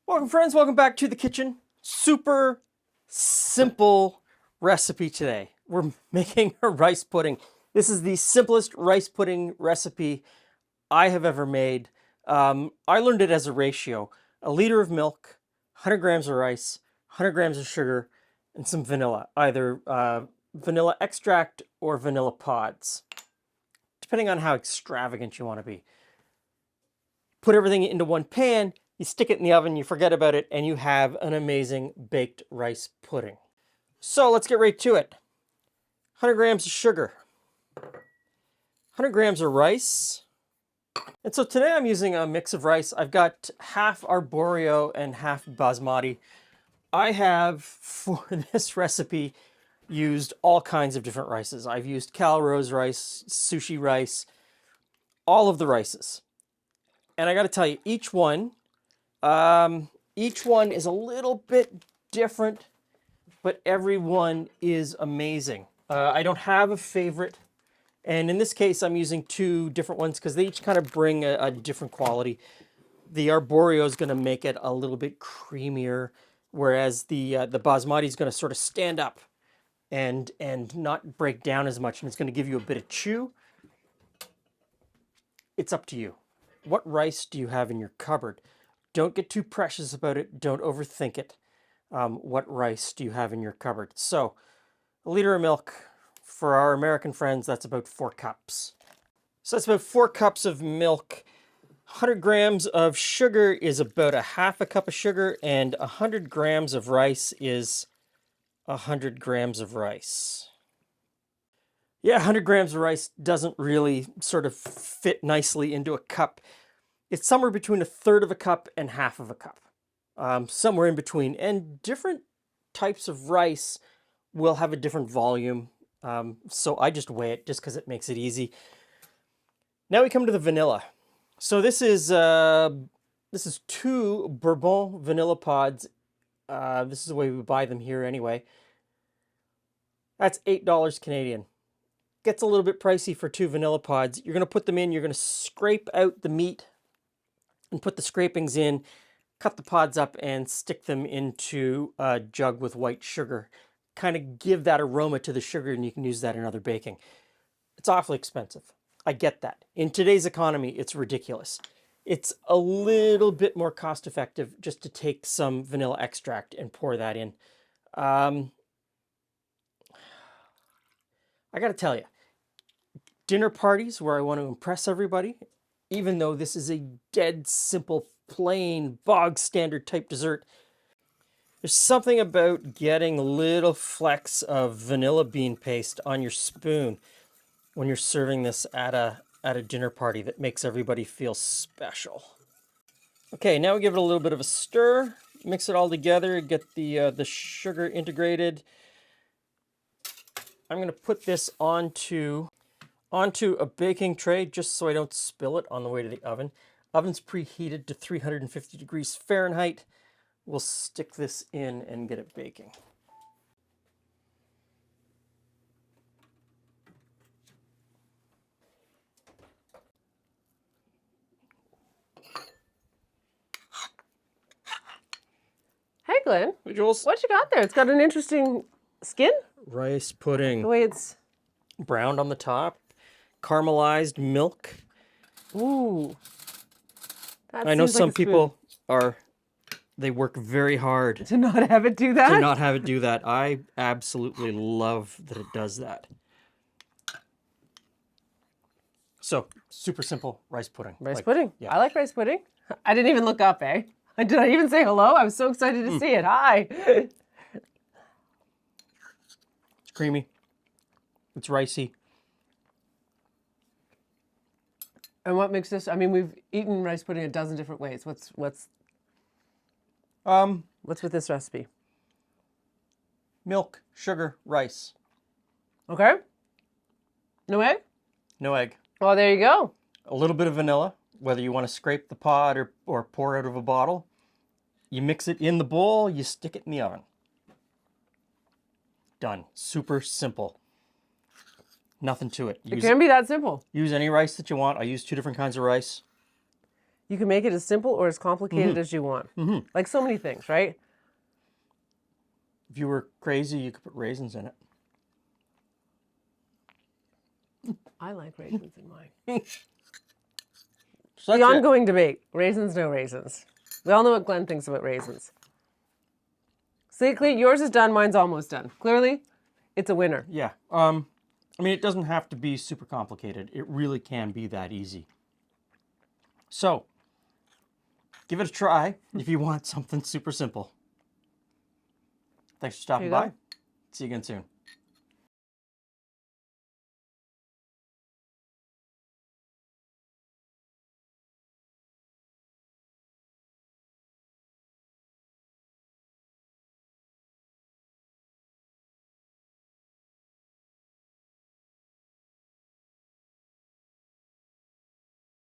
Welcome friends, welcome back to the kitchen. Super simple recipe today. We're making a rice pudding. This is the simplest rice pudding recipe I have ever made. I learned it as a ratio. A liter of milk, 100 grams of rice, 100 grams of sugar, and some vanilla. Either vanilla extract or vanilla pods, depending on how extravagant you want to be. Put everything into one pan, you stick it in the oven, you forget about it, and you have an amazing baked rice pudding. So let's get right to it. 100 grams of sugar, 100 grams of rice. And so today I'm using a mix of rice. I've got half arborio and half basmati. I have, for this recipe, used all kinds of different rices. I've used Calrose rice, sushi rice, all of the rices. And I got to tell you, each one is a little bit different, but every one is amazing. I don't have a favorite, and in this case, I'm using two different ones because they each kind of bring a different quality. The arborio is going to make it a little bit creamier, whereas the basmati is going to sort of stand up and not break down as much, and it's going to give you a bit of chew. It's up to you. What rice do you have in your cupboard? Don't get too precious about it. Don't overthink it. What rice do you have in your cupboard? So, a liter of milk. For our American friends, that's about 4 cups. So that's about 4 cups of milk. 100 grams of sugar is about a half a cup of sugar, and 100 grams of rice is 100 grams of rice. Yeah, 100 grams of rice doesn't really sort of fit nicely into a cup. It's somewhere between a third of a cup and half of a cup. Somewhere in between. And different types of rice will have a different volume. So I just weigh it just because it makes it easy. Now we come to the vanilla. So this is 2 Bourbon vanilla pods. This is the way we buy them here anyway. That's $8 Canadian. Gets a little bit pricey for 2 vanilla pods. You're going to put them in, you're going to scrape out the meat and put the scrapings in, cut the pods up and stick them into a jug with white sugar. Kind of give that aroma to the sugar, and you can use that in other baking. It's awfully expensive. I get that. In today's economy, it's ridiculous. It's a little bit more cost effective just to take some vanilla extract and pour that in. I got to tell you, dinner parties where I want to impress everybody, even though this is a dead simple, plain, bog standard type dessert, there's something about getting little flecks of vanilla bean paste on your spoon when you're serving this at a dinner party that makes everybody feel special. Okay, now we give it a little bit of a stir, mix it all together, get the sugar integrated. I'm going to put this onto a baking tray just so I don't spill it on the way to the oven. Oven's preheated to 350 degrees Fahrenheit. We'll stick this in and get it baking. Hey, Glenn. Hey, Jules. What you got there? It's got an interesting skin. Rice pudding. The way it's... Browned on the top. Caramelized milk. Ooh. That I know seems like some a spoon. people they work very hard To not have it do that? to not have it do that. I absolutely love that it does that. So, super simple rice pudding. Rice pudding. Yeah. I like rice pudding. I didn't even look up, eh? Did I even say hello? I was so excited to see it. Hi. It's creamy. It's ricey. And what makes this? I mean, we've eaten rice pudding a dozen different ways. What's with this recipe? Milk, sugar, rice. Okay. No egg? No egg. Well, there you go. A little bit of vanilla, whether you want to scrape the pod or pour out of a bottle. You mix it in the bowl, you stick it in the oven. Done. Super simple. Nothing to it. It can be that simple. Use any rice that you want. I use 2 different kinds of rice. You can make it as simple or as complicated as you want. Like so many things, right? If you were crazy, you could put raisins in it. I like raisins in mine. So The that's it. ongoing debate, raisins, no raisins. We all know what Glenn thinks about raisins. See, Clete, yours is done, mine's almost done. Clearly, it's a winner. Yeah. I mean, it doesn't have to be super complicated. It really can be that easy. So, give it a try if you want something super simple. Thanks for stopping There you by. go. See you again soon.